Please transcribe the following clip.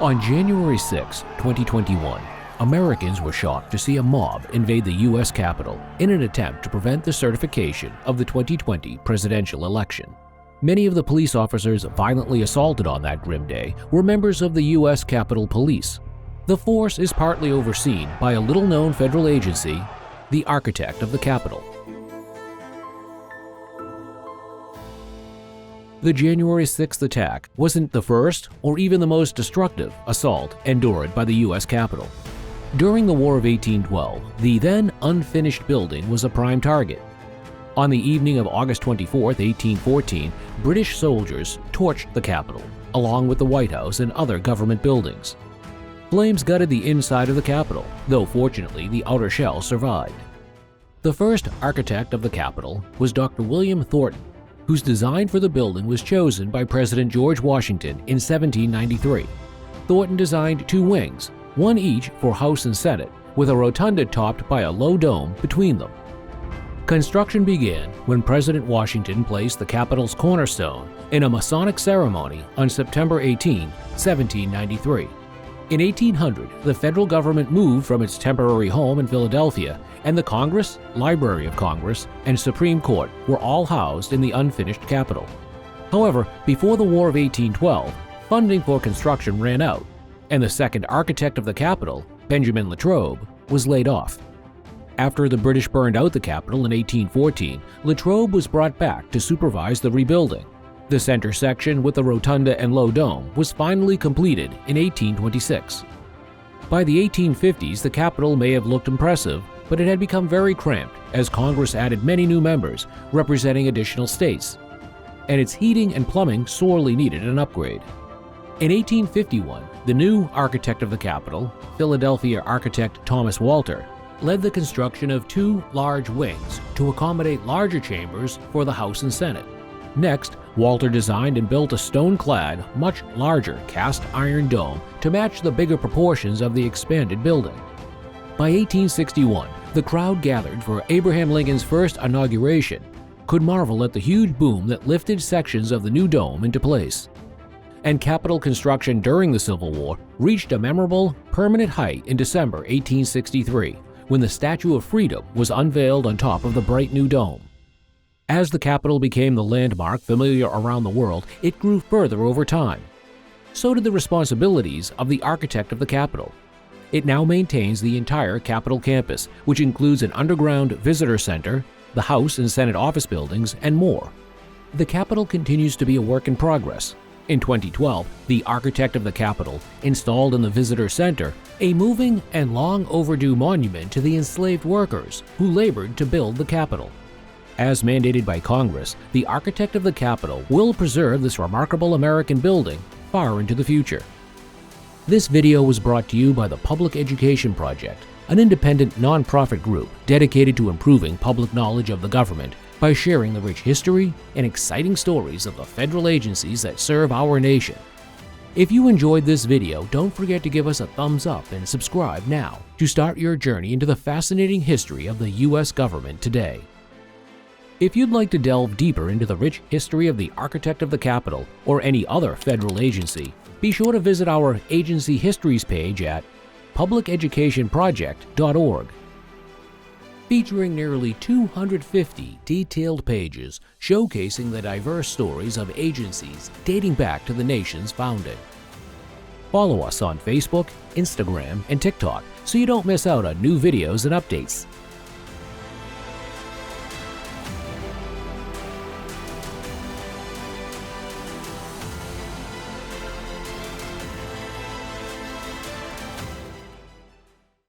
On January 6, 2021, Americans were shocked to see a mob invade the U.S. Capitol in an attempt to prevent the certification of the 2020 presidential election. Many of the police officers violently assaulted on that grim day were members of the U.S. Capitol Police. The force is partly overseen by a little-known federal agency, the architect of the Capitol. The January 6th attack wasn't the first or even the most destructive assault endured by the U.S. Capitol. During the War of 1812, the then unfinished building was a prime target. On the evening of August 24, 1814, British soldiers torched the Capitol, along with the White House and other government buildings. Flames gutted the inside of the Capitol, though fortunately the outer shell survived. The first architect of the Capitol was Dr. William Thornton, whose design for the building was chosen by President George Washington in 1793. Thornton designed two wings, one each for House and Senate, with a rotunda topped by a low dome between them. Construction began when President Washington placed the Capitol's cornerstone in a Masonic ceremony on September 18, 1793. In 1800, the federal government moved from its temporary home in Philadelphia, and the Congress, Library of Congress, and Supreme Court were all housed in the unfinished Capitol. However, before the War of 1812, funding for construction ran out, and the second architect of the Capitol, Benjamin Latrobe, was laid off. After the British burned out the Capitol in 1814, Latrobe was brought back to supervise the rebuilding. The center section with the rotunda and low dome was finally completed in 1826. By the 1850s, the Capitol may have looked impressive, but it had become very cramped as Congress added many new members representing additional states, and its heating and plumbing sorely needed an upgrade. In 1851, the new architect of the Capitol, Philadelphia architect Thomas Walter, led the construction of two large wings to accommodate larger chambers for the House and Senate. Next, Walter designed and built a stone-clad, much larger cast iron dome to match the bigger proportions of the expanded building. By 1861, the crowd gathered for Abraham Lincoln's first inauguration could marvel at the huge boom that lifted sections of the new dome into place. And Capitol construction during the Civil War reached a memorable, permanent height in December 1863, when the Statue of Freedom was unveiled on top of the bright new dome. As the Capitol became the landmark familiar around the world, it grew further over time. So did the responsibilities of the architect of the Capitol. It now maintains the entire Capitol campus, which includes an underground visitor center, the House and Senate office buildings, and more. The Capitol continues to be a work in progress. In 2012, the architect of the Capitol installed in the visitor center a moving and long overdue monument to the enslaved workers who labored to build the Capitol. As mandated by Congress, the architect of the Capitol will preserve this remarkable American building far into the future. This video was brought to you by the Public Education Project, an independent nonprofit group dedicated to improving public knowledge of the government by sharing the rich history and exciting stories of the federal agencies that serve our nation. If you enjoyed this video, don't forget to give us a thumbs up and subscribe now to start your journey into the fascinating history of the U.S. government today. If you'd like to delve deeper into the rich history of the architect of the Capitol or any other federal agency, be sure to visit our Agency Histories page at publiceducationproject.org. Featuring nearly 250 detailed pages showcasing the diverse stories of agencies dating back to the nation's founding. Follow us on Facebook, Instagram, and TikTok so you don't miss out on new videos and updates.